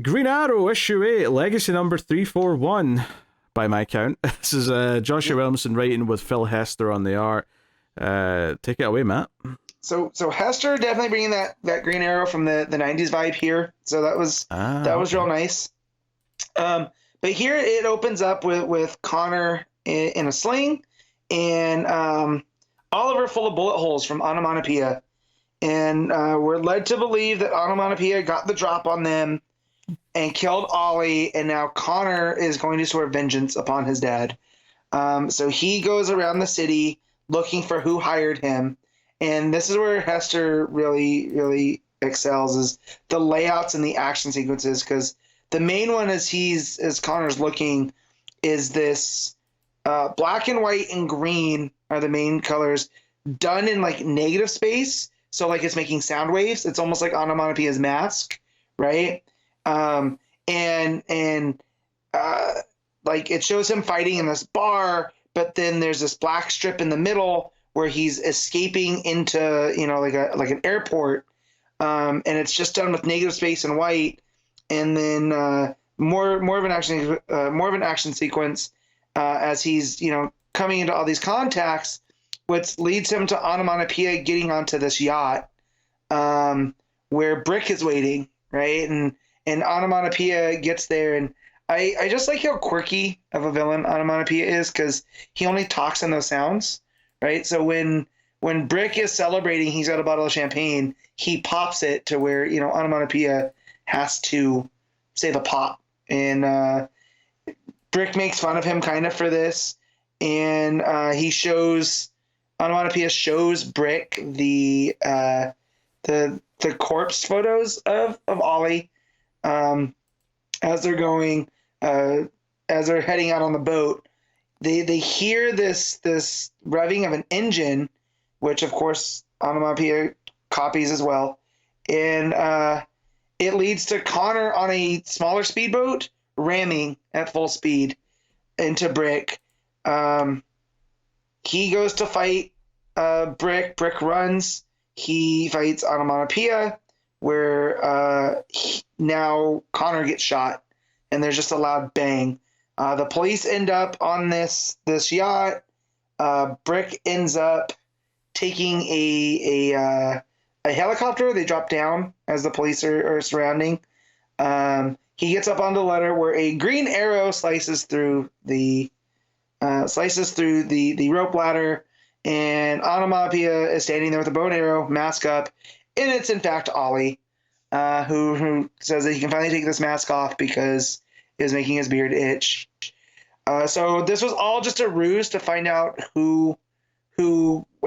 Green Arrow, issue 8, legacy number 341, by my count. This is Joshua Williamson writing with Phil Hester on the art. Take it away, Matt. So Hester definitely bringing that Green Arrow from the 90s vibe here. So that was real nice. But here it opens up with Connor in a sling and Oliver full of bullet holes from Onomatopoeia. And we're led to believe that Onomatopoeia got the drop on them and killed Ollie, and now Connor is going to swear vengeance upon his dad. So he goes around the city looking for who hired him. And this is where Hester really, really excels, is the layouts and the action sequences, because the main one as Connor's looking is this black and white and green are the main colors done in like negative space. So like it's making sound waves. It's almost like Onomatopoeia's mask, right? And like it shows him fighting in this bar, but then there's this black strip in the middle where he's escaping into, like an airport. And it's just done with negative space and white. And then more of an action sequence as he's coming into all these contacts, which leads him to Onomatopoeia getting onto this yacht where Brick is waiting, right? And Onomatopoeia gets there, and I just like how quirky of a villain Onomatopoeia is, because he only talks in those sounds, right? So when Brick is celebrating, he's got a bottle of champagne, he pops it to where Onomatopoeia has to say the pop, and Brick makes fun of him kind of for this, and Onomatopoeia shows Brick the corpse photos of Ollie as they're going as they're heading out on the boat. They hear this revving of an engine, which of course Onomatopoeia copies as well, and it leads to Connor on a smaller speedboat ramming at full speed into Brick. He goes to fight Brick. Brick runs. He fights Onomatopoeia, where now Connor gets shot, and there's just a loud bang. The police end up on this yacht. Brick ends up taking a helicopter. They drop down as the police are surrounding. He gets up on the ladder where a green arrow slices through the rope ladder, and Onomatopoeia is standing there with a bow and arrow, mask up, and it's in fact Ollie, who says that he can finally take this mask off because it was making his beard itch. So this was all just a ruse to find out who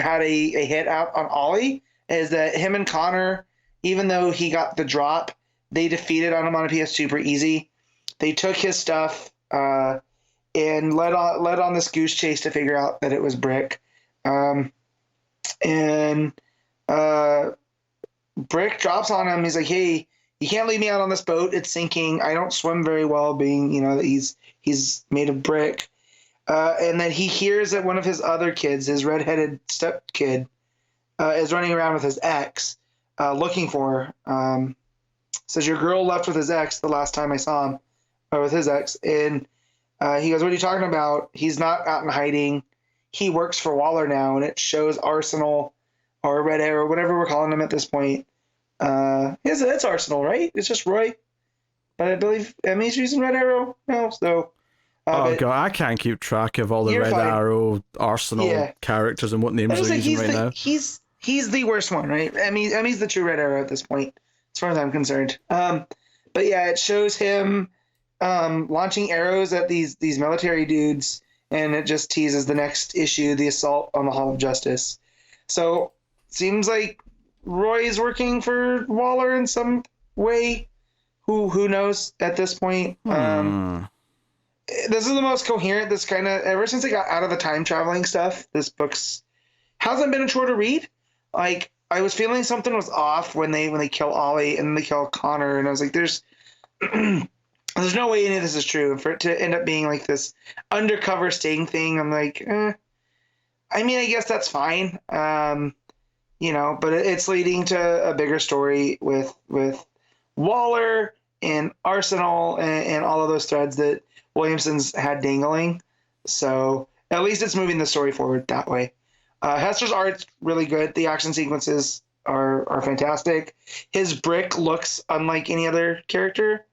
had a hit out on Ollie. Is that him and Connor, even though he got the drop, they defeated Onomatopoeia super easy. They took his stuff and led on this goose chase to figure out that it was Brick. Brick drops on him. He's like, "Hey, you can't leave me out on this boat. It's sinking. I don't swim very well, being that he's made of brick." And then he hears that one of his other kids, his redheaded step kid, is running around with his ex, looking for her. Says, "Your girl left with his ex the last time I saw him, or with his ex." And he goes, "What are you talking about? He's not out in hiding. He works for Waller now," and it shows Arsenal or Red Arrow, whatever we're calling him at this point. It's Arsenal, right? It's just Roy. But I believe Emmy's using Red Arrow now, so... oh, God, I can't keep track of all the Red Arrow, Arsenal characters and what names they're using right now. He's the worst one, right? Emmy's the true Red Arrow at this point, as far as I'm concerned. But yeah, it shows him launching arrows at these military dudes, and it just teases the next issue, the assault on the Hall of Justice. So, seems like Roy is working for Waller in some way. Who knows at this point? This is the most coherent. This kind of, ever since I got out of the time traveling stuff, this book's hasn't been a chore to read. Like, I was feeling something was off when they kill Ollie and then they kill Connor, and I was like, there's no way any of this is true. And for it to end up being like this undercover sting thing, I'm like, I mean, I guess that's fine. But it's leading to a bigger story with Waller in Arsenal and all of those threads that Williamson's had dangling. So at least it's moving the story forward that way. Hester's art's really good. The action sequences are fantastic. His Brick looks unlike any other character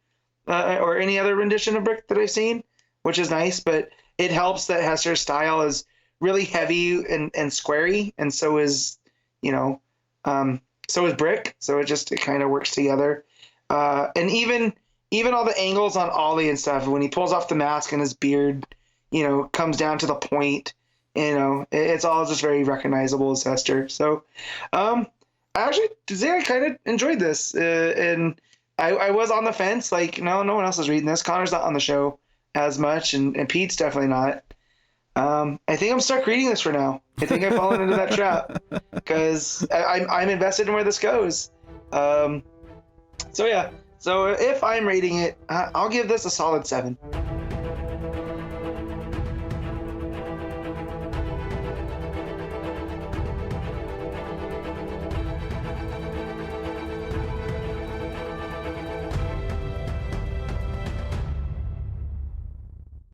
or any other rendition of Brick that I've seen, which is nice. But it helps that Hester's style is really heavy and squarey, and so is so is Brick. So it kind of works together. And even all the angles on Ollie and stuff, when he pulls off the mask and his beard, comes down to the point, it's all just very recognizable as Hester. So, I kind of enjoyed this. And I was on the fence, like, no one else is reading this. Connor's not on the show as much, and Pete's definitely not. I think I'm stuck reading this for now. I think I've fallen into that trap because I'm invested in where this goes. So yeah. So if I'm rating it, I'll give this a solid 7.